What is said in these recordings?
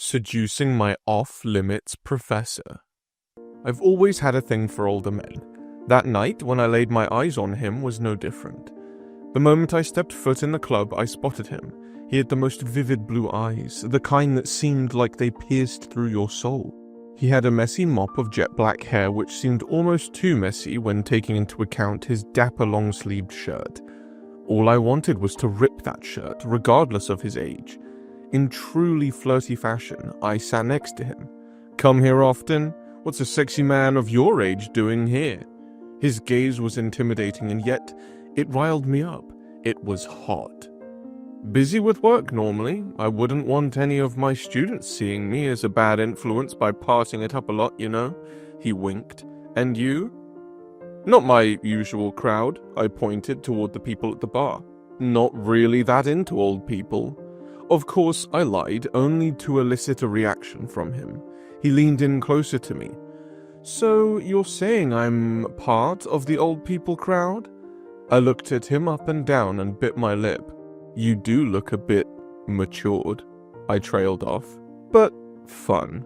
Seducing my off-limits professor. I've always had a thing for older men. That night, when I laid my eyes on him, was no different. The moment I stepped foot in the club, I spotted him. He had the most vivid blue eyes, the kind that seemed like they pierced through your soul. He had a messy mop of jet black hair which seemed almost too messy when taking into account his dapper long-sleeved shirt. All I wanted was to rip that shirt, regardless of his age. In truly flirty fashion, I sat next to him. "Come here often? What's a sexy man of your age doing here?" His gaze was intimidating, and yet it riled me up. It was hot. "Busy with work normally. I wouldn't want any of my students seeing me as a bad influence by passing it up a lot, you know." He winked. "And you?" "Not my usual crowd." I pointed toward the people at the bar. "Not really that into old people." Of course, I lied, only to elicit a reaction from him. He leaned in closer to me. "So, you're saying I'm part of the old people crowd?" I looked at him up and down and bit my lip. "You do look a bit matured," I trailed off. "But fun."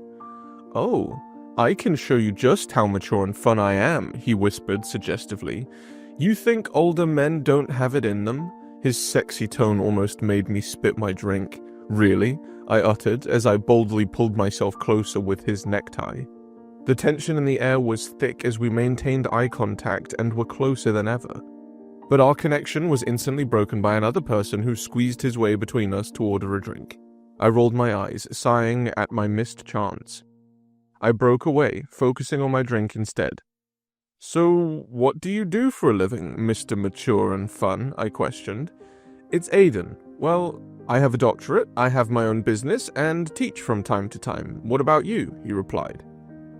"Oh, I can show you just how mature and fun I am," he whispered suggestively. "You think older men don't have it in them?" His sexy tone almost made me spit my drink. "Really?" I uttered as I boldly pulled myself closer with his necktie. The tension in the air was thick as we maintained eye contact and were closer than ever. But our connection was instantly broken by another person who squeezed his way between us to order a drink. I rolled my eyes, sighing at my missed chance. I broke away, focusing on my drink instead. "So, what do you do for a living, Mr. Mature and Fun?" I questioned. "It's Aiden. Well, I have a doctorate, I have my own business, and teach from time to time. What about you?" he replied.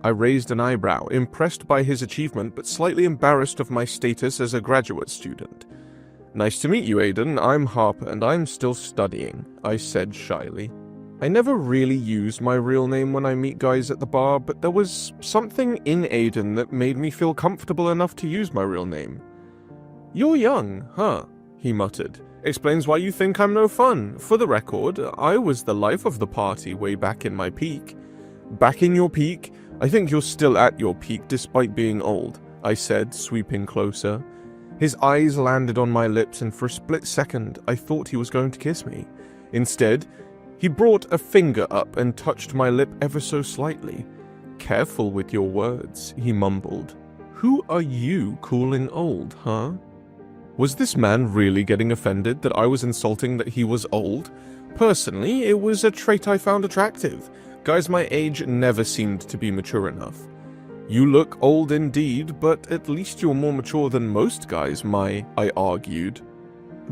I raised an eyebrow, impressed by his achievement but slightly embarrassed of my status as a graduate student. "Nice to meet you, Aiden. I'm Harper, and I'm still studying," I said shyly. I never really use my real name when I meet guys at the bar, but there was something in Aiden that made me feel comfortable enough to use my real name. "You're young, huh?" he muttered. "Explains why you think I'm no fun. For the record, I was the life of the party way back in my peak." "Back in your peak? I think you're still at your peak despite being old," I said, sweeping closer. His eyes landed on my lips, and for a split second, I thought he was going to kiss me. Instead, he brought a finger up and touched my lip ever so slightly. "Careful with your words," he mumbled. "Who are you calling old, huh?" Was this man really getting offended that I was insulting that he was old? Personally, it was a trait I found attractive. Guys my age never seemed to be mature enough. "You look old indeed, but at least you're more mature than most guys, I argued.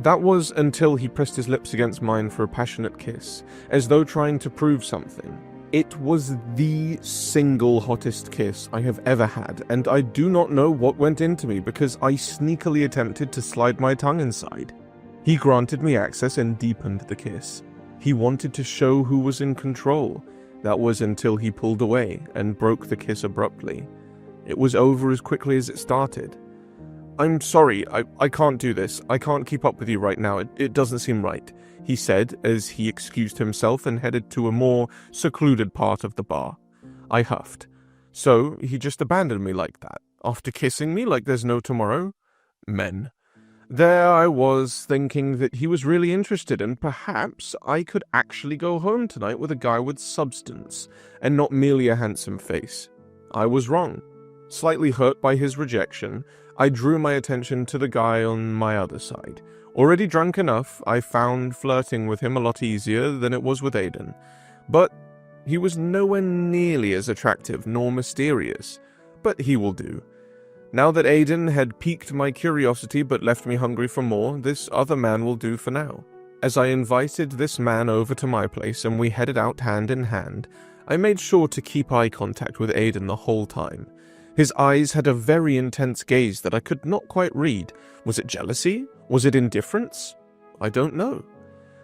That was until he pressed his lips against mine for a passionate kiss, as though trying to prove something. It was the single hottest kiss I have ever had, and I do not know what went into me because I sneakily attempted to slide my tongue inside. He granted me access and deepened the kiss. He wanted to show who was in control. That was until he pulled away and broke the kiss abruptly. It was over as quickly as it started. "I'm sorry, I can't do this. I can't keep up with you right now. It doesn't seem right," he said as he excused himself and headed to a more secluded part of the bar. I huffed. So, he just abandoned me like that, after kissing me like there's no tomorrow? Men. There I was, thinking that he was really interested, and perhaps I could actually go home tonight with a guy with substance, and not merely a handsome face. I was wrong. Slightly hurt by his rejection, I drew my attention to the guy on my other side. Already drunk enough, I found flirting with him a lot easier than it was with Aiden. But he was nowhere nearly as attractive nor mysterious. But he will do. Now that Aiden had piqued my curiosity but left me hungry for more, this other man will do for now. As I invited this man over to my place and we headed out hand in hand, I made sure to keep eye contact with Aiden the whole time. His eyes had a very intense gaze that I could not quite read. Was it jealousy? Was it indifference? I don't know.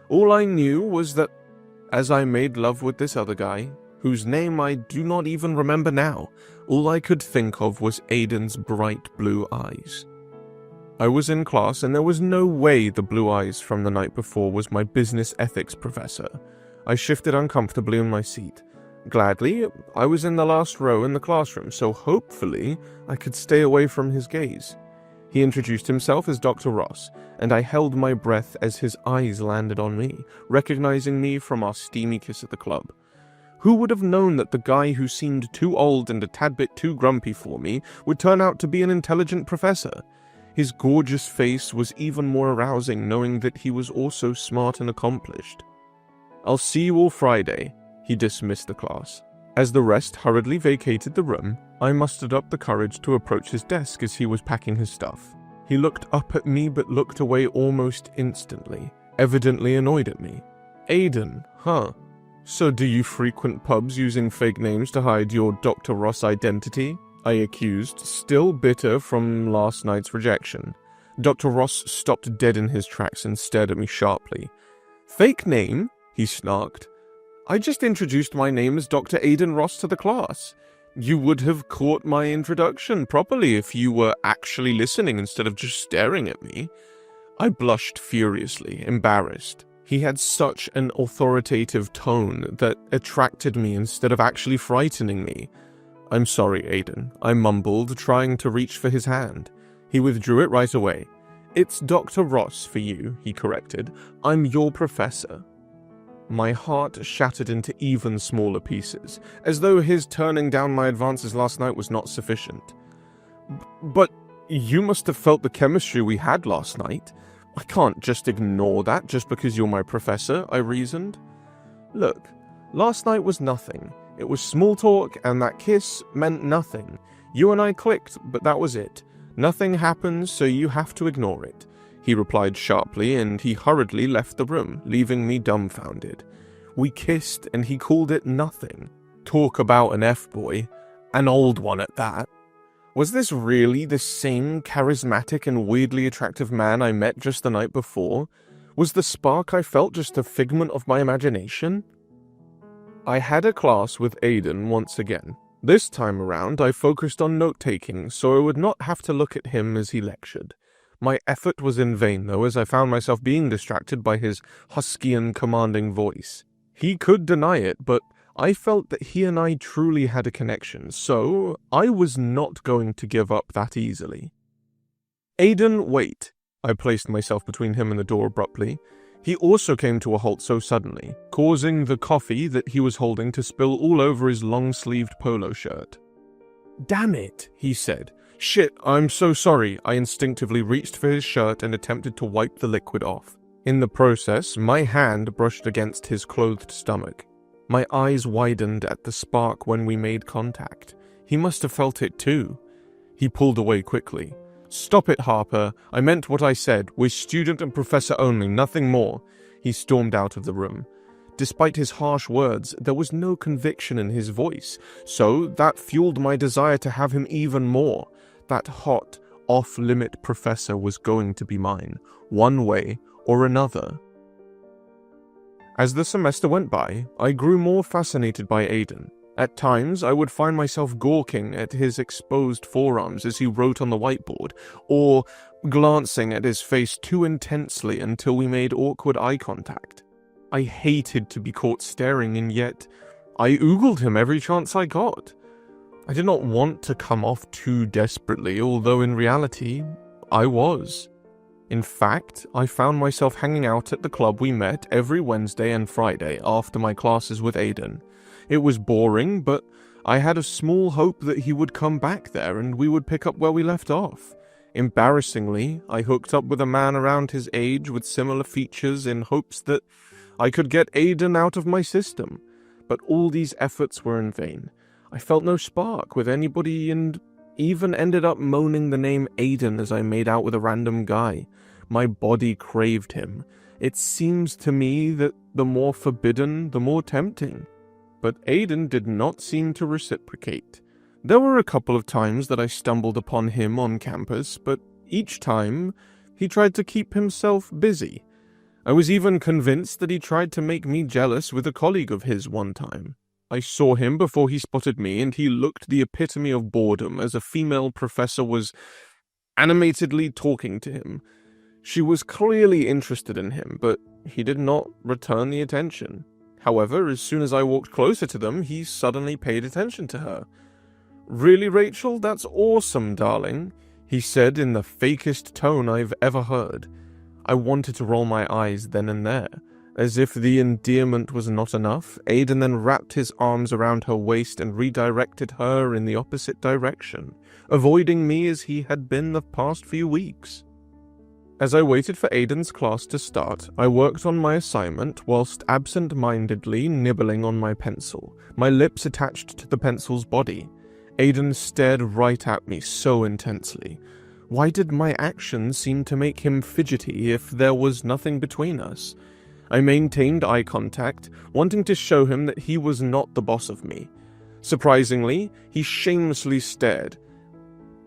All I knew was that as I made love with this other guy, whose name I do not even remember now, all I could think of was Aiden's bright blue eyes. I was in class and there was no way the blue eyes from the night before was my business ethics professor. I shifted uncomfortably in my seat. Gladly, I was in the last row in the classroom, so hopefully I could stay away from his gaze. He introduced himself as Dr. Ross, and I held my breath as his eyes landed on me, recognizing me from our steamy kiss at the club. Who would have known that the guy who seemed too old and a tad bit too grumpy for me would turn out to be an intelligent professor? His gorgeous face was even more arousing, knowing that he was also smart and accomplished. "I'll see you all Friday," he dismissed the class. As the rest hurriedly vacated the room, I mustered up the courage to approach his desk as he was packing his stuff. He looked up at me but looked away almost instantly, evidently annoyed at me. "Aiden, huh? So do you frequent pubs using fake names to hide your Dr. Ross identity?" I accused, still bitter from last night's rejection. Dr. Ross stopped dead in his tracks and stared at me sharply. "Fake name?" he snarked. "I just introduced my name as Dr. Aiden Ross to the class. You would have caught my introduction properly if you were actually listening instead of just staring at me." I blushed furiously, embarrassed. He had such an authoritative tone that attracted me instead of actually frightening me. "I'm sorry, Aiden," I mumbled, trying to reach for his hand. He withdrew it right away. "It's Dr. Ross for you," he corrected. "I'm your professor." My heart shattered into even smaller pieces, as though his turning down my advances last night was not sufficient. But you must have felt the chemistry we had last night. I can't just ignore that just because you're my professor," I reasoned. "Look, last night was nothing. It was small talk, and that kiss meant nothing. You and I clicked, but that was it. Nothing happens, so you have to ignore it," he replied sharply, and he hurriedly left the room, leaving me dumbfounded. We kissed, and he called it nothing. Talk about an F-boy. An old one at that. Was this really the same charismatic and weirdly attractive man I met just the night before? Was the spark I felt just a figment of my imagination? I had a class with Aiden once again. This time around, I focused on note-taking, so I would not have to look at him as he lectured. My effort was in vain, though, as I found myself being distracted by his husky and commanding voice. He could deny it, but I felt that he and I truly had a connection, so I was not going to give up that easily. "Aiden, wait." I placed myself between him and the door abruptly. He also came to a halt so suddenly, causing the coffee that he was holding to spill all over his long-sleeved polo shirt. "Damn it," he said. "Shit, I'm so sorry." I instinctively reached for his shirt and attempted to wipe the liquid off. In the process, my hand brushed against his clothed stomach. My eyes widened at the spark when we made contact. He must have felt it too. He pulled away quickly. "Stop it, Harper. I meant what I said. We're student and professor only, nothing more." He stormed out of the room. Despite his harsh words, there was no conviction in his voice, so that fueled my desire to have him even more. That hot, off-limit professor was going to be mine, one way or another. As the semester went by, I grew more fascinated by Aiden. At times, I would find myself gawking at his exposed forearms as he wrote on the whiteboard, or glancing at his face too intensely until we made awkward eye contact. I hated to be caught staring, and yet I oogled him every chance I got. I did not want to come off too desperately, although in reality, I was. In fact, I found myself hanging out at the club we met every Wednesday and Friday after my classes with Aiden. It was boring, but I had a small hope that he would come back there and we would pick up where we left off. Embarrassingly, I hooked up with a man around his age with similar features in hopes that I could get Aiden out of my system. But all these efforts were in vain. I felt no spark with anybody and even ended up moaning the name Aiden as I made out with a random guy. My body craved him. It seems to me that the more forbidden, the more tempting. But Aiden did not seem to reciprocate. There were a couple of times that I stumbled upon him on campus, but each time he tried to keep himself busy. I was even convinced that he tried to make me jealous with a colleague of his one time. I saw him before he spotted me, and he looked the epitome of boredom as a female professor was animatedly talking to him. She was clearly interested in him, but he did not return the attention. However, as soon as I walked closer to them, he suddenly paid attention to her. "Really, Rachel? That's awesome, darling," he said in the fakest tone I've ever heard. I wanted to roll my eyes then and there. As if the endearment was not enough, Aiden then wrapped his arms around her waist and redirected her in the opposite direction, avoiding me as he had been the past few weeks. As I waited for Aiden's class to start, I worked on my assignment whilst absent-mindedly nibbling on my pencil, my lips attached to the pencil's body. Aiden stared right at me so intensely. Why did my actions seem to make him fidgety if there was nothing between us? I maintained eye contact, wanting to show him that he was not the boss of me. Surprisingly, he shamelessly stared.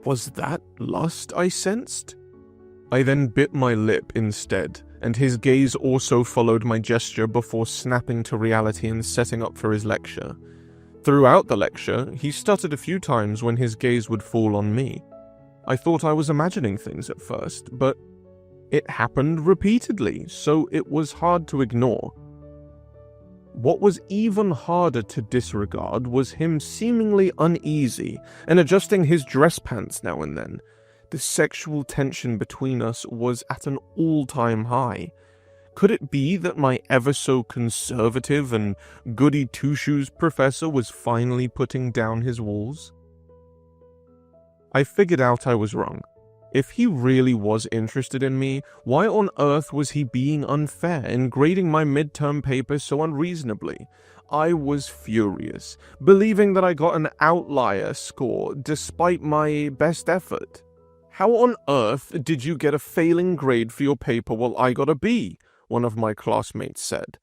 Was that lust I sensed? I then bit my lip instead, and his gaze also followed my gesture before snapping to reality and setting up for his lecture. Throughout the lecture, he stuttered a few times when his gaze would fall on me. I thought I was imagining things at first, but it happened repeatedly, so it was hard to ignore. What was even harder to disregard was him seemingly uneasy and adjusting his dress pants now and then. The sexual tension between us was at an all-time high. Could it be that my ever-so-conservative and goody-two-shoes professor was finally putting down his walls? I figured out I was wrong. If he really was interested in me, why on earth was he being unfair in grading my midterm paper so unreasonably? I was furious, believing that I got an outlier score despite my best effort. "How on earth did you get a failing grade for your paper while I got a B?" one of my classmates said.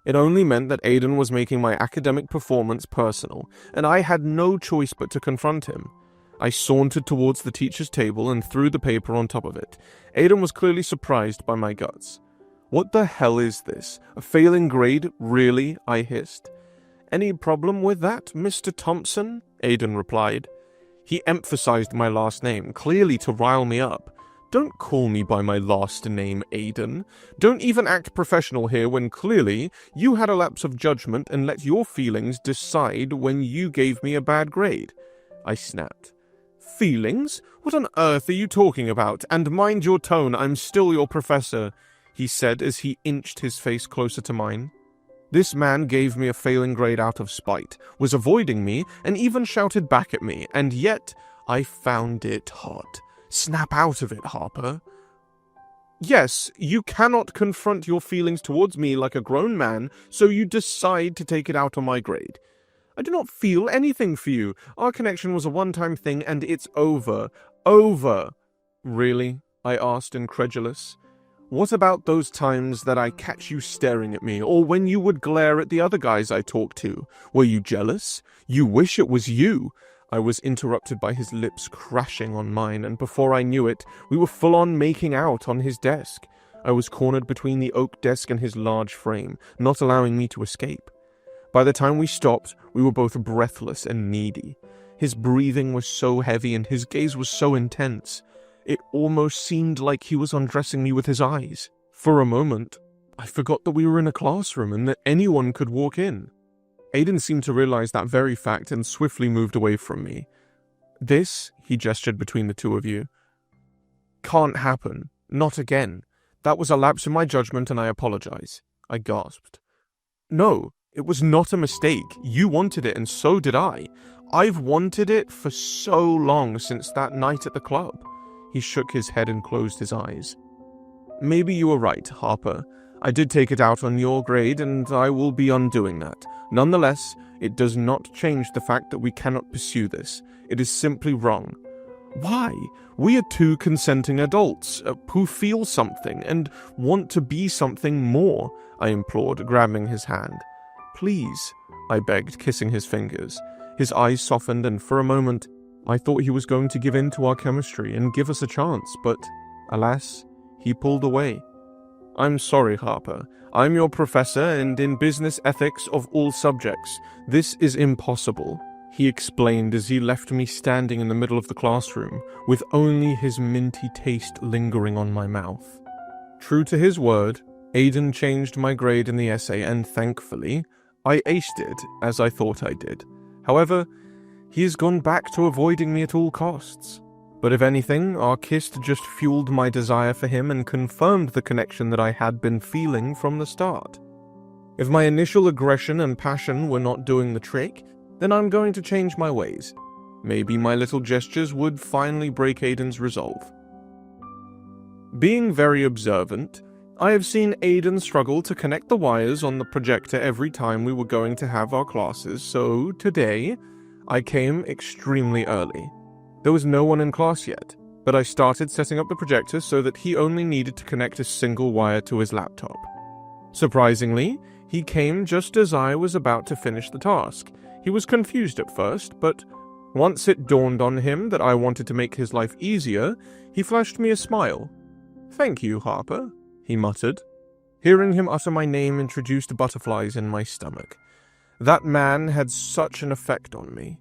It only meant that Aiden was making my academic performance personal, and I had no choice but to confront him. I sauntered towards the teacher's table and threw the paper on top of it. Aiden was clearly surprised by my guts. "What the hell is this? A failing grade? Really?" I hissed. "Any problem with that, Mr. Thompson?" Aiden replied. He emphasized my last name, clearly to rile me up. "Don't call me by my last name, Aiden. Don't even act professional here when clearly you had a lapse of judgment and let your feelings decide when you gave me a bad grade." I snapped. "Feelings? What on earth are you talking about? And mind your tone, I'm still your professor," he said as he inched his face closer to mine. This man gave me a failing grade out of spite, was avoiding me, and even shouted back at me, and yet I found it hot. "Snap out of it, Harper." "Yes, you cannot confront your feelings towards me like a grown man, so you decide to take it out on my grade. I do not feel anything for you. Our connection was a one-time thing, and it's over. Over." "Really?" I asked, incredulous. "What about those times that I catch you staring at me, or when you would glare at the other guys I talked to? Were you jealous? You wish it was you?" I was interrupted by his lips crashing on mine, and before I knew it, we were full-on making out on his desk. I was cornered between the oak desk and his large frame, not allowing me to escape. By the time we stopped, we were both breathless and needy. His breathing was so heavy and his gaze was so intense. It almost seemed like he was undressing me with his eyes. For a moment, I forgot that we were in a classroom and that anyone could walk in. Aiden seemed to realize that very fact and swiftly moved away from me. "This," he gestured between the two of you, "can't happen. Not again. That was a lapse in my judgment and I apologize." I gasped. "No. It was not a mistake. You wanted it and so did I. I've wanted it for so long since that night at the club." He shook his head and closed his eyes. "Maybe you were right, Harper. I did take it out on your grade and I will be undoing that. Nonetheless, it does not change the fact that we cannot pursue this. It is simply wrong." "Why? We are two consenting adults who feel something and want to be something more," I implored, grabbing his hand. "Please," I begged, kissing his fingers. His eyes softened, and for a moment, I thought he was going to give in to our chemistry and give us a chance, but, alas, he pulled away. "I'm sorry, Harper. I'm your professor, and in business ethics of all subjects, this is impossible," he explained as he left me standing in the middle of the classroom, with only his minty taste lingering on my mouth. True to his word, Aiden changed my grade in the essay, and thankfully, I aced it, as I thought I did. However, he has gone back to avoiding me at all costs. But if anything, our kiss just fueled my desire for him and confirmed the connection that I had been feeling from the start. If my initial aggression and passion were not doing the trick, then I'm going to change my ways. Maybe my little gestures would finally break Aiden's resolve. Being very observant, I have seen Aiden struggle to connect the wires on the projector every time we were going to have our classes, so today, I came extremely early. There was no one in class yet, but I started setting up the projector so that he only needed to connect a single wire to his laptop. Surprisingly, he came just as I was about to finish the task. He was confused at first, but once it dawned on him that I wanted to make his life easier, he flashed me a smile. "Thank you, Harper," he muttered. Hearing him utter my name introduced butterflies in my stomach. That man had such an effect on me.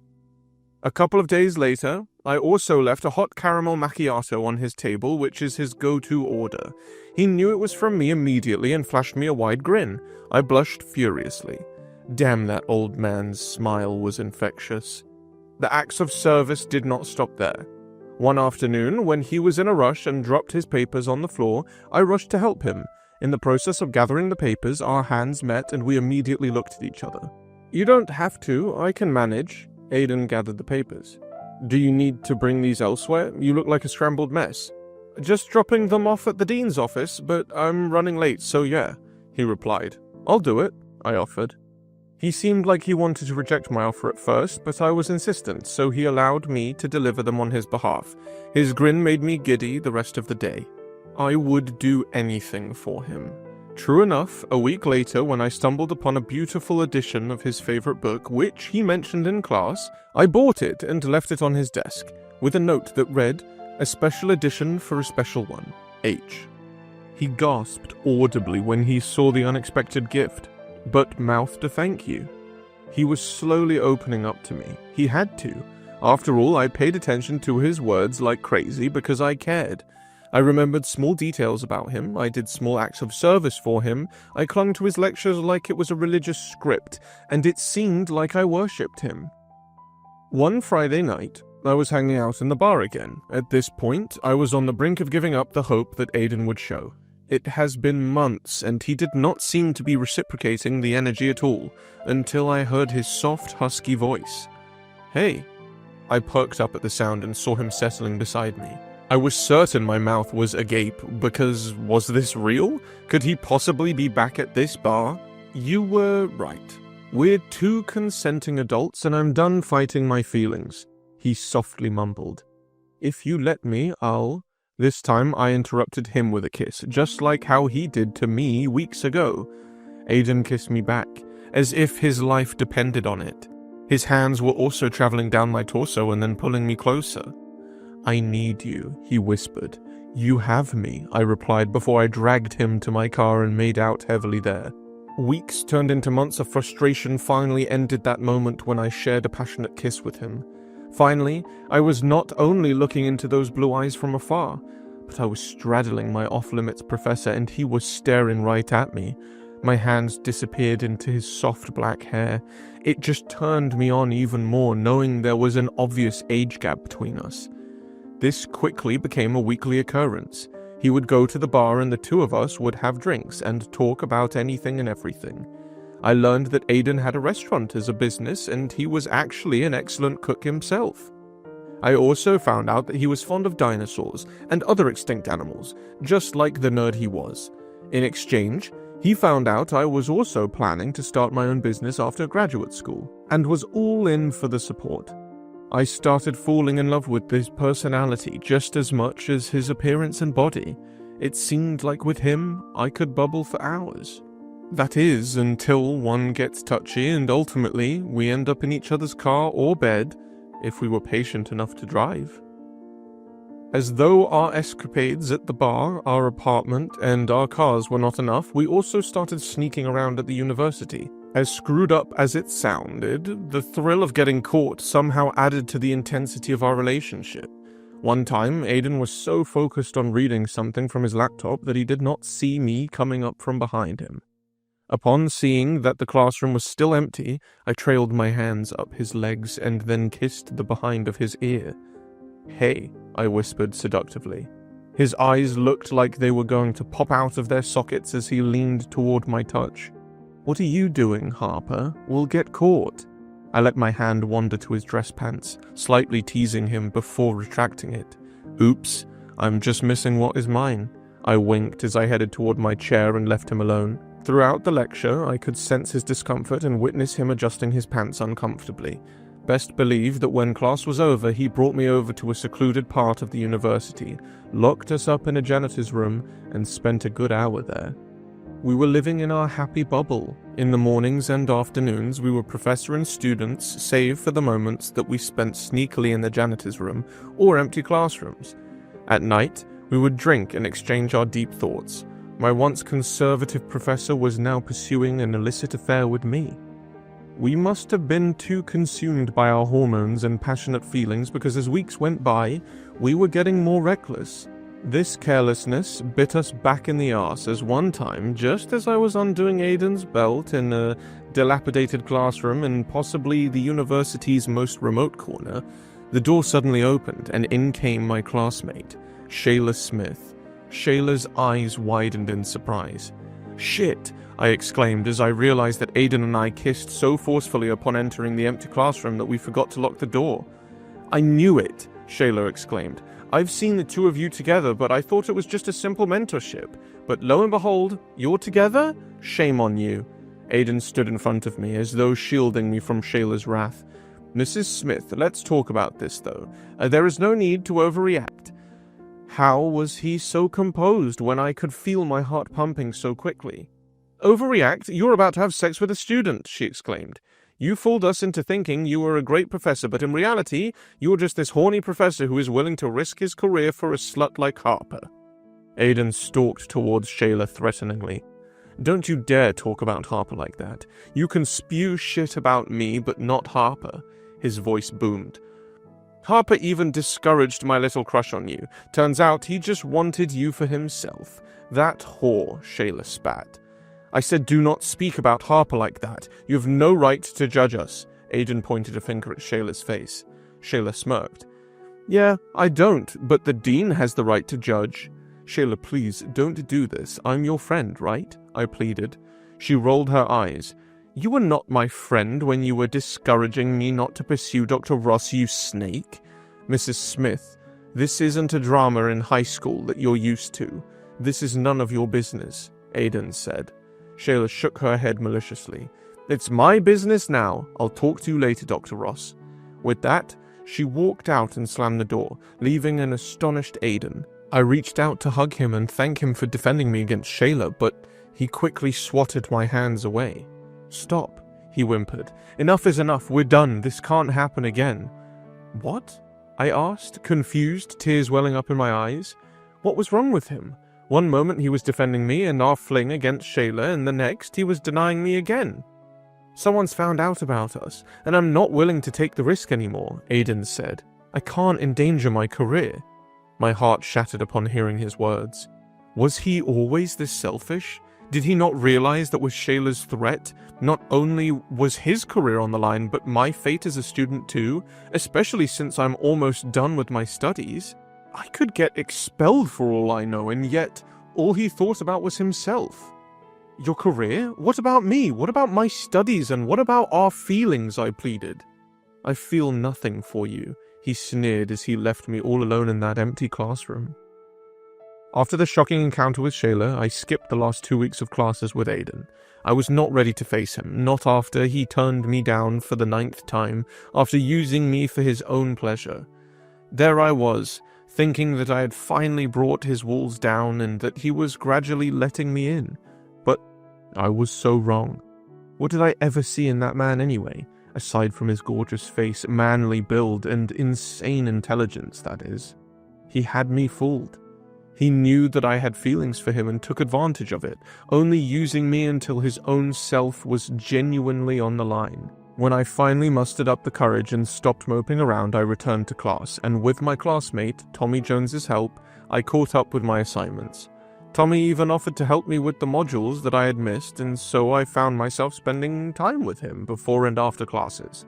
A couple of days later, I also left a hot caramel macchiato on his table, which is his go-to order. He knew it was from me immediately and flashed me a wide grin. I blushed furiously. Damn, that old man's smile was infectious. The acts of service did not stop there. One afternoon, when he was in a rush and dropped his papers on the floor, I rushed to help him. In the process of gathering the papers, our hands met and we immediately looked at each other. "You don't have to, I can manage." Aiden gathered the papers. "Do you need to bring these elsewhere? You look like a scrambled mess." "Just dropping them off at the dean's office, but I'm running late, so yeah," he replied. "I'll do it," I offered. He seemed like he wanted to reject my offer at first, but I was insistent, so he allowed me to deliver them on his behalf. His grin made me giddy the rest of the day. I would do anything for him. True enough, a week later, when I stumbled upon a beautiful edition of his favorite book, which he mentioned in class, I bought it and left it on his desk, with a note that read, "A special edition for a special one, H." He gasped audibly when he saw the unexpected gift, but mouthed a thank you. He was slowly opening up to me. He had to. After all, I paid attention to his words like crazy because I cared. I remembered small details about him, I did small acts of service for him, I clung to his lectures like it was a religious script, and it seemed like I worshipped him. One Friday night, I was hanging out in the bar again. At this point, I was on the brink of giving up the hope that Aiden would show. It has been months, and he did not seem to be reciprocating the energy at all, until I heard his soft, husky voice. "Hey." I perked up at the sound and saw him settling beside me. I was certain my mouth was agape, because was this real? Could he possibly be back at this bar? "You were right. We're two consenting adults, and I'm done fighting my feelings," he softly mumbled. "If you let me, I'll..." This time I interrupted him with a kiss, just like how he did to me weeks ago. Aiden kissed me back, as if his life depended on it. His hands were also traveling down my torso and then pulling me closer. "I need you," he whispered. "You have me," I replied before I dragged him to my car and made out heavily there. Weeks turned into months of frustration finally ended that moment when I shared a passionate kiss with him. Finally, I was not only looking into those blue eyes from afar, but I was straddling my off-limits professor and he was staring right at me. My hands disappeared into his soft black hair. It just turned me on even more, knowing there was an obvious age gap between us. This quickly became a weekly occurrence. He would go to the bar and the two of us would have drinks and talk about anything and everything. I learned that Aiden had a restaurant as a business and he was actually an excellent cook himself. I also found out that he was fond of dinosaurs and other extinct animals, just like the nerd he was. In exchange, he found out I was also planning to start my own business after graduate school, and was all in for the support. I started falling in love with his personality just as much as his appearance and body. It seemed like with him, I could bubble for hours. That is, until one gets touchy and ultimately we end up in each other's car or bed, if we were patient enough to drive. As though our escapades at the bar, our apartment, and our cars were not enough, we also started sneaking around at the university. As screwed up as it sounded, the thrill of getting caught somehow added to the intensity of our relationship. One time, Aiden was so focused on reading something from his laptop that he did not see me coming up from behind him. Upon seeing that the classroom was still empty, I trailed my hands up his legs and then kissed the behind of his ear. "Hey," I whispered seductively. His eyes looked like they were going to pop out of their sockets as he leaned toward my touch. "What are you doing, Harper? We'll get caught." I let my hand wander to his dress pants, slightly teasing him before retracting it. "Oops, I'm just missing what is mine." I winked as I headed toward my chair and left him alone. Throughout the lecture, I could sense his discomfort and witness him adjusting his pants uncomfortably. Best believe that when class was over, he brought me over to a secluded part of the university, locked us up in a janitor's room, and spent a good hour there. We were living in our happy bubble. In the mornings and afternoons, we were professor and students, save for the moments that we spent sneakily in the janitor's room or empty classrooms. At night, we would drink and exchange our deep thoughts. My once conservative professor was now pursuing an illicit affair with me. We must have been too consumed by our hormones and passionate feelings because as weeks went by, we were getting more reckless. This carelessness bit us back in the arse as one time, just as I was undoing Aiden's belt in a dilapidated classroom in possibly the university's most remote corner, the door suddenly opened and in came my classmate, Shayla Smith. Shayla's eyes widened in surprise. "Shit!" I exclaimed as I realized that Aiden and I kissed so forcefully upon entering the empty classroom that we forgot to lock the door. "I knew it!" Shayla exclaimed. "I've seen the two of you together, but I thought it was just a simple mentorship. But lo and behold, you're together? Shame on you." Aiden stood in front of me as though shielding me from Shayla's wrath. "Mrs. Smith, let's talk about this though. There is no need to overreact." How was he so composed when I could feel my heart pumping so quickly? "Overreact? You're about to have sex with a student," she exclaimed. "You fooled us into thinking you were a great professor, but in reality, you're just this horny professor who is willing to risk his career for a slut like Harper." Aiden stalked towards Shayla threateningly. "Don't you dare talk about Harper like that. You can spew shit about me, but not Harper." His voice boomed. "Harper even discouraged my little crush on you. Turns out he just wanted you for himself. That whore," Shayla spat. "I said do not speak about Harper like that. You have no right to judge us." Aiden pointed a finger at Shayla's face. Shayla smirked. "Yeah, I don't, but the dean has the right to judge." "Shayla, please, don't do this. I'm your friend, right?" I pleaded. She rolled her eyes. "You were not my friend when you were discouraging me not to pursue Dr. Ross, you snake." "Mrs. Smith, this isn't a drama in high school that you're used to. This is none of your business," Aiden said. Shayla shook her head maliciously. "It's my business now. I'll talk to you later, Dr. Ross." With that, she walked out and slammed the door, leaving an astonished Aiden. I reached out to hug him and thank him for defending me against Shayla, but he quickly swatted my hands away. "Stop," he whimpered. "Enough is enough. We're done. This can't happen again." "What?" I asked, confused, tears welling up in my eyes. What was wrong with him? One moment he was defending me and our fling against Shayla, and the next he was denying me again. "Someone's found out about us, and I'm not willing to take the risk anymore," Aiden said. "I can't endanger my career." My heart shattered upon hearing his words. Was he always this selfish? Did he not realize that with Shayla's threat, not only was his career on the line, but my fate as a student too, especially since I'm almost done with my studies? I could get expelled for all I know, and yet all he thought about was himself. "Your career? What about me? What about my studies? And what about our feelings?" I pleaded. "I feel nothing for you," he sneered as he left me all alone in that empty classroom. After the shocking encounter with Shayla, I skipped the last 2 weeks of classes with Aiden. I was not ready to face him, not after he turned me down for the 9th time, after using me for his own pleasure. There I was, thinking that I had finally brought his walls down and that he was gradually letting me in. But I was so wrong. What did I ever see in that man anyway, aside from his gorgeous face, manly build, and insane intelligence, that is? He had me fooled. He knew that I had feelings for him and took advantage of it, only using me until his own self was genuinely on the line. When I finally mustered up the courage and stopped moping around, I returned to class, and with my classmate, Tommy Jones's help, I caught up with my assignments. Tommy even offered to help me with the modules that I had missed, and so I found myself spending time with him before and after classes.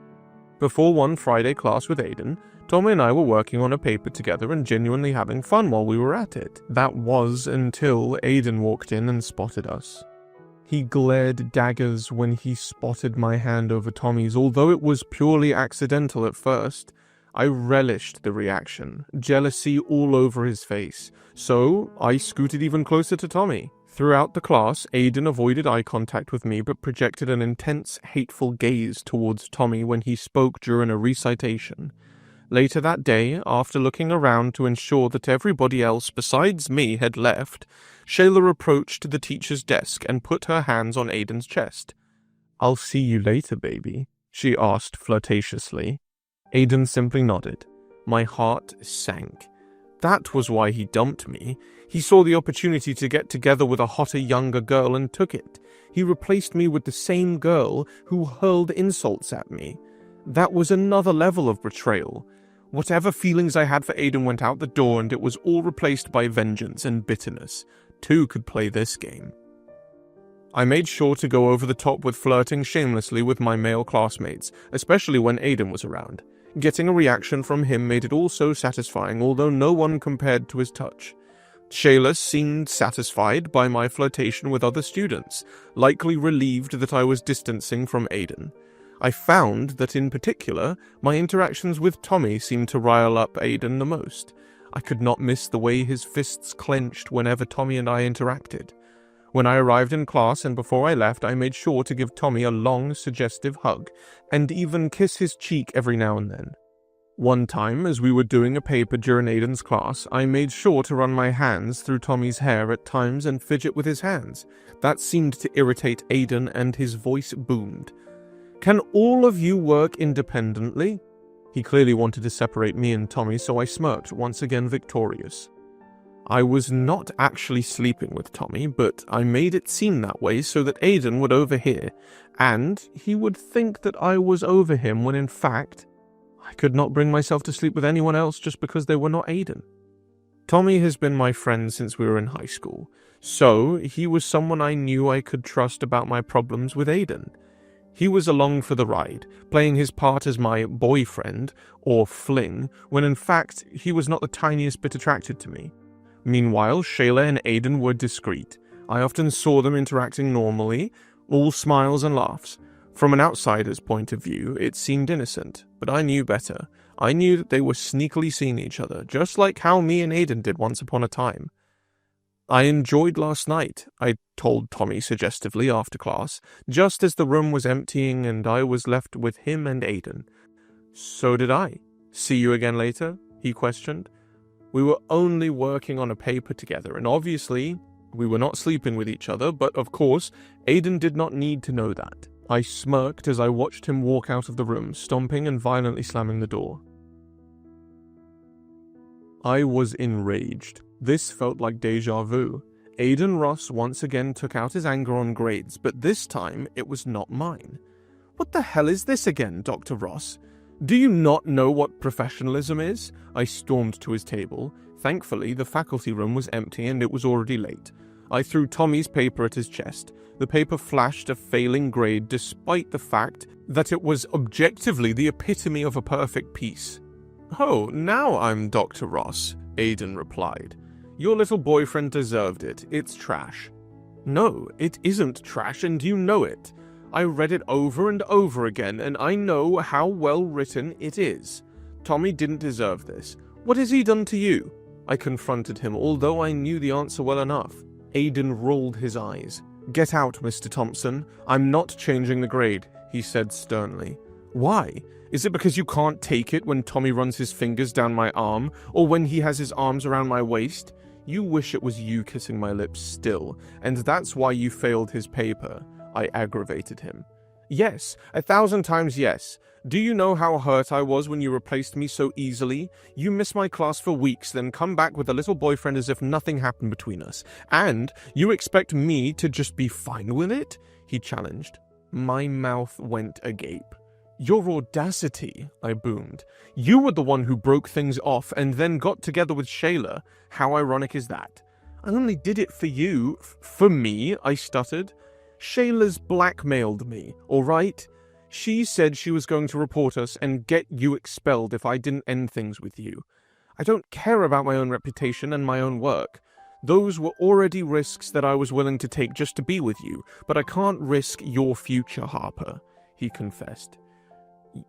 Before one Friday class with Aiden, Tommy and I were working on a paper together and genuinely having fun while we were at it. That was until Aiden walked in and spotted us. He glared daggers when he spotted my hand over Tommy's, although it was purely accidental at first. I relished the reaction, jealousy all over his face, so I scooted even closer to Tommy. Throughout the class, Aiden avoided eye contact with me but projected an intense, hateful gaze towards Tommy when he spoke during a recitation. Later that day, after looking around to ensure that everybody else besides me had left, Shayla approached the teacher's desk and put her hands on Aiden's chest. "I'll see you later, baby," she asked flirtatiously. Aiden simply nodded. My heart sank. That was why he dumped me. He saw the opportunity to get together with a hotter, younger girl and took it. He replaced me with the same girl who hurled insults at me. That was another level of betrayal. Whatever feelings I had for Aiden went out the door, and it was all replaced by vengeance and bitterness. Two could play this game. I made sure to go over the top with flirting shamelessly with my male classmates, especially when Aiden was around. Getting a reaction from him made it all so satisfying, although no one compared to his touch. Shayla seemed satisfied by my flirtation with other students, likely relieved that I was distancing from Aiden. I found that in particular, my interactions with Tommy seemed to rile up Aiden the most. I could not miss the way his fists clenched whenever Tommy and I interacted. When I arrived in class and before I left, I made sure to give Tommy a long, suggestive hug, and even kiss his cheek every now and then. One time, as we were doing a paper during Aiden's class, I made sure to run my hands through Tommy's hair at times and fidget with his hands. That seemed to irritate Aiden, and his voice boomed. "Can all of you work independently?" He clearly wanted to separate me and Tommy, so I smirked, once again victorious. I was not actually sleeping with Tommy, but I made it seem that way so that Aiden would overhear, and he would think that I was over him when in fact, I could not bring myself to sleep with anyone else just because they were not Aiden. Tommy has been my friend since we were in high school, so he was someone I knew I could trust about my problems with Aiden. He was along for the ride, playing his part as my boyfriend, or fling, when in fact he was not the tiniest bit attracted to me. Meanwhile, Shayla and Aiden were discreet. I often saw them interacting normally, all smiles and laughs. From an outsider's point of view, it seemed innocent, but I knew better. I knew that they were sneakily seeing each other, just like how me and Aiden did once upon a time. "I enjoyed last night," I told Tommy suggestively after class, just as the room was emptying and I was left with him and Aiden. "So did I. See you again later?" he questioned. We were only working on a paper together, and obviously, we were not sleeping with each other, but of course, Aiden did not need to know that. I smirked as I watched him walk out of the room, stomping and violently slamming the door. I was enraged. This felt like deja vu. Aiden Ross once again took out his anger on grades, but this time it was not mine. "What the hell is this again, Dr. Ross? Do you not know what professionalism is?" I stormed to his table. Thankfully, the faculty room was empty and it was already late. I threw Tommy's paper at his chest. The paper flashed a failing grade despite the fact that it was objectively the epitome of a perfect piece. "Oh, now I'm Dr. Ross," Aiden replied. "Your little boyfriend deserved it. It's trash." "No, it isn't trash, and you know it. I read it over and over again, and I know how well written it is. Tommy didn't deserve this. What has he done to you?" I confronted him, although I knew the answer well enough. Aiden rolled his eyes. "Get out, Mr. Thompson. I'm not changing the grade," he said sternly. "Why? Is it because you can't take it when Tommy runs his fingers down my arm, or when he has his arms around my waist? You wish it was you kissing my lips still, and that's why you failed his paper." I aggravated him. "Yes, 1,000 times yes. Do you know how hurt I was when you replaced me so easily? You miss my class for weeks, then come back with a little boyfriend as if nothing happened between us. And you expect me to just be fine with it?" he challenged. My mouth went agape. "Your audacity," I boomed. "You were the one who broke things off and then got together with Shayla. How ironic is that? I only did it for you. For me, I stuttered. Shayla's blackmailed me, all right? She said she was going to report us and get you expelled if I didn't end things with you. I don't care about my own reputation and my own work. Those were already risks that I was willing to take just to be with you, but I can't risk your future, Harper, he confessed.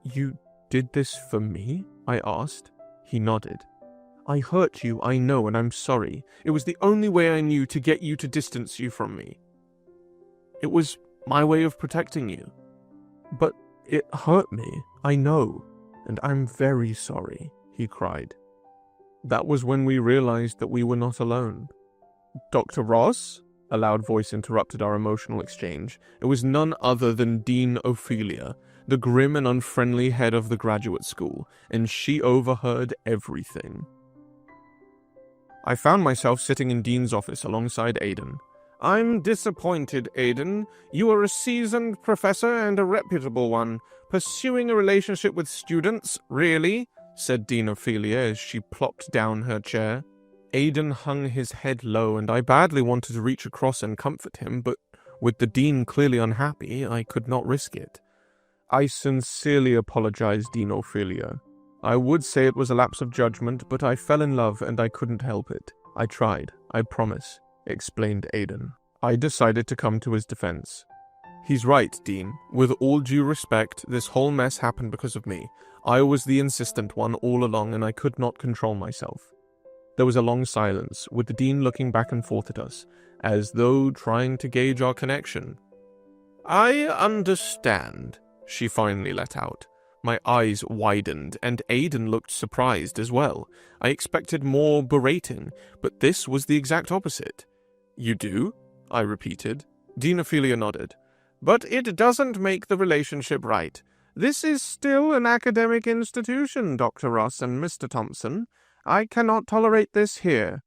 You did this for me? I asked. He nodded. I hurt you, I know, and I'm sorry. It was the only way I knew to get you to distance you from me. It was my way of protecting you. But it hurt me, I know, and I'm very sorry, he cried. That was when we realized that we were not alone. Dr. Ross? A loud voice interrupted our emotional exchange. It was none other than Dean Ophelia, the grim and unfriendly head of the graduate school, and she overheard everything. I found myself sitting in Dean's office alongside Aiden. I'm disappointed, Aiden. You are a seasoned professor and a reputable one. Pursuing a relationship with students, really? Said Dean Ophelia as she plopped down her chair. Aiden hung his head low, and I badly wanted to reach across and comfort him, but with the dean clearly unhappy, I could not risk it. I sincerely apologize, Dean Ophelia. I would say it was a lapse of judgment, but I fell in love and I couldn't help it. I tried, I promise, explained Aiden. I decided to come to his defense. He's right, Dean. With all due respect, this whole mess happened because of me. I was the insistent one all along and I could not control myself. There was a long silence, with the dean looking back and forth at us, as though trying to gauge our connection. I understand, she finally let out. My eyes widened, and Aiden looked surprised as well. I expected more berating, but this was the exact opposite. You do? I repeated. Dean Ophelia nodded. But it doesn't make the relationship right. This is still an academic institution, Dr. Ross and Mr. Thompson. I cannot tolerate this here.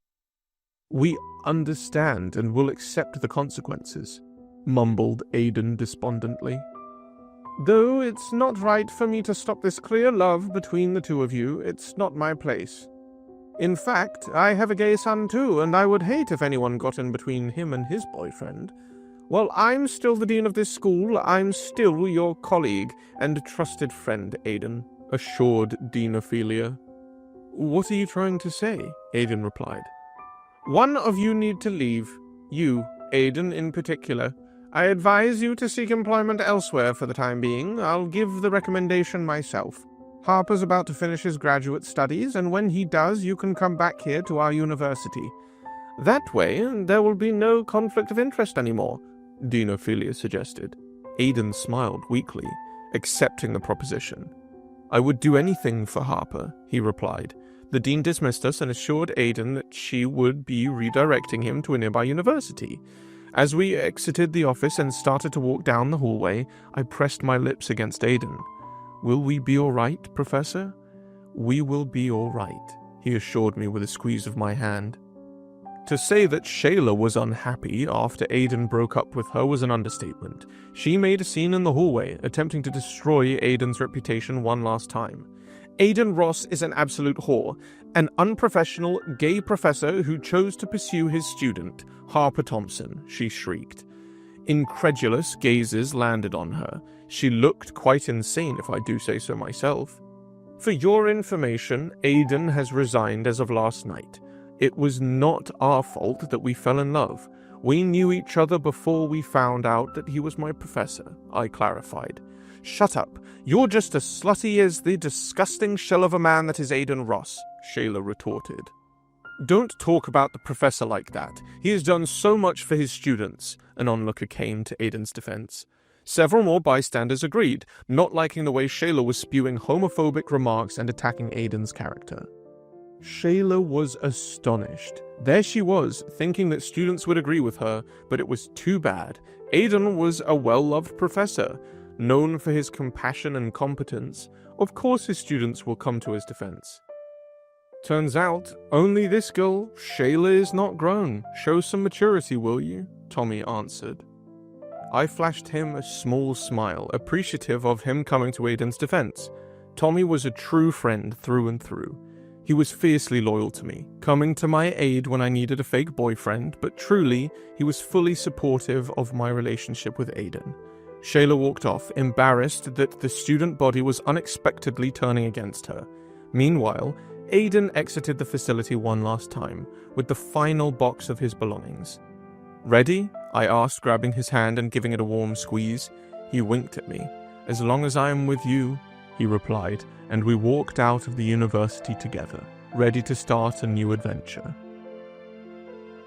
We understand and will accept the consequences, mumbled Aiden despondently. Though it's not right for me to stop this clear love between the two of you, it's not my place. In fact, I have a gay son too, and I would hate if anyone got in between him and his boyfriend. While I'm still the dean of this school, I'm still your colleague and trusted friend, Aiden, assured Dean Ophelia. What are you trying to say? Aiden replied. One of you need to leave. You, Aiden in particular. I advise you to seek employment elsewhere for the time being. I'll give the recommendation myself. Harper's about to finish his graduate studies, and when he does, you can come back here to our university. That way, there will be no conflict of interest anymore, Dean Ophelia suggested. Aiden smiled weakly, accepting the proposition. I would do anything for Harper, he replied. The dean dismissed us and assured Aiden that she would be redirecting him to a nearby university. As we exited the office and started to walk down the hallway, I pressed my lips against Aiden. Will we be all right, Professor? We will be all right, he assured me with a squeeze of my hand. To say that Shayla was unhappy after Aiden broke up with her was an understatement. She made a scene in the hallway, attempting to destroy Aiden's reputation one last time. Aiden Ross is an absolute whore, an unprofessional, gay professor who chose to pursue his student, Harper Thompson, she shrieked. Incredulous gazes landed on her. She looked quite insane, if I do say so myself. For your information, Aiden has resigned as of last night. It was not our fault that we fell in love. We knew each other before we found out that he was my professor, I clarified. Shut up. You're just as slutty as the disgusting shell of a man that is Aiden Ross, Shayla retorted. Don't talk about the professor like that. He has done so much for his students, an onlooker came to Aiden's defense. Several more bystanders agreed, not liking the way Shayla was spewing homophobic remarks and attacking Aiden's character. Shayla was astonished. There she was, thinking that students would agree with her, but it was too bad. Aiden was a well-loved professor, known for his compassion and competence. Of course his students will come to his defense. Turns out, only this girl, Shayla, is not grown. Show some maturity, will you? Tommy answered. I flashed him a small smile, appreciative of him coming to Aiden's defense. Tommy was a true friend through and through. He was fiercely loyal to me, coming to my aid when I needed a fake boyfriend, but truly, he was fully supportive of my relationship with Aiden. Shayla walked off, embarrassed that the student body was unexpectedly turning against her. Meanwhile, Aiden exited the facility one last time, with the final box of his belongings. "Ready?" I asked, grabbing his hand and giving it a warm squeeze. He winked at me. "As long as I am with you," he replied, and we walked out of the university together, ready to start a new adventure.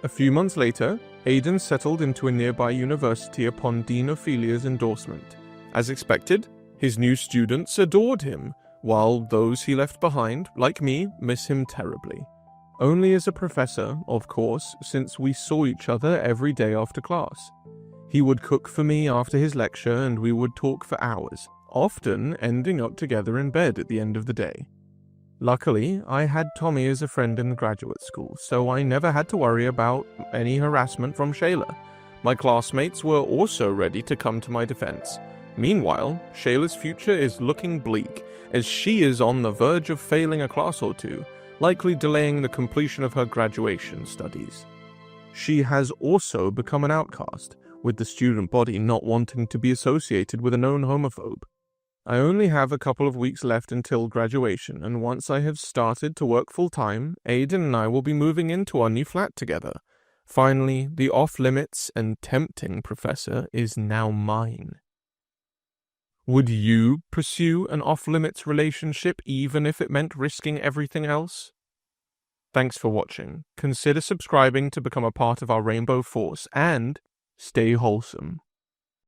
A few months later, Aiden settled into a nearby university upon Dean Ophelia's endorsement. As expected, his new students adored him, while those he left behind, like me, miss him terribly. Only as a professor, of course, since we saw each other every day after class. He would cook for me after his lecture and we would talk for hours, often ending up together in bed at the end of the day. Luckily, I had Tommy as a friend in graduate school, so I never had to worry about any harassment from Shayla. My classmates were also ready to come to my defense. Meanwhile, Shayla's future is looking bleak, as she is on the verge of failing a class or two, likely delaying the completion of her graduation studies. She has also become an outcast, with the student body not wanting to be associated with a known homophobe. I only have a couple of weeks left until graduation, and once I have started to work full-time, Aiden and I will be moving into our new flat together. Finally, the off-limits and tempting professor is now mine. Would you pursue an off-limits relationship even if it meant risking everything else? Thanks for watching. Consider subscribing to become a part of our Rainbow Force, and stay wholesome.